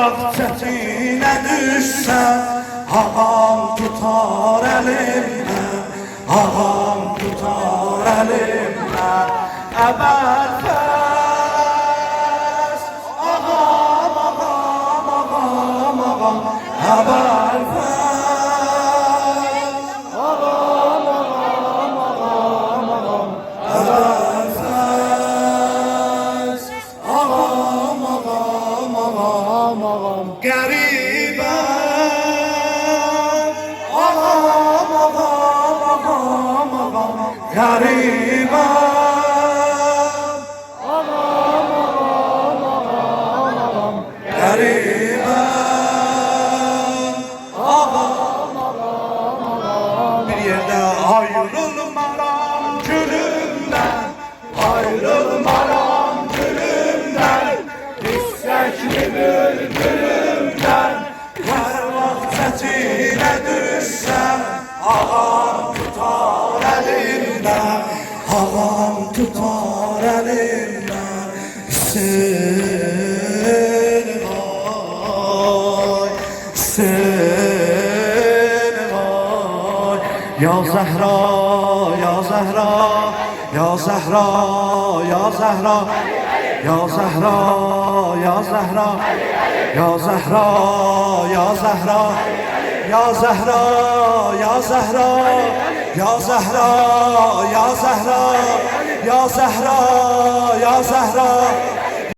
vaxt çətinə düşsən, ağam tutar əlimdən, ağam tutar əlimdən. Əvvəl fəs, ağam, ağam, ağam, ağam, əvvəl fəs, ağam, ağam, ağam, ağam, əvvəl fəs, ağam, ağam, ağam, ağam, qəribə, ağam, ağam, ağam, ağam, qəribə. Bir yerde ayrılmaram gülümden, ayrılmaram gülümden, istekli bülbülümden. Her vaxt çətinə düşsəm, ağam tutar əlimdən, ağam tutar əlimdən. Seni vay, seni vay, ya Zəhra, ya Zəhra, ya Zəhra, ya Zəhra, ya Zəhra, ya Zəhra, ya Zəhra, ya Zəhra, ya Zəhra, ya Zəhra, ya Zəhra, ya Zəhra, ya Zəhra, ya Zəhra.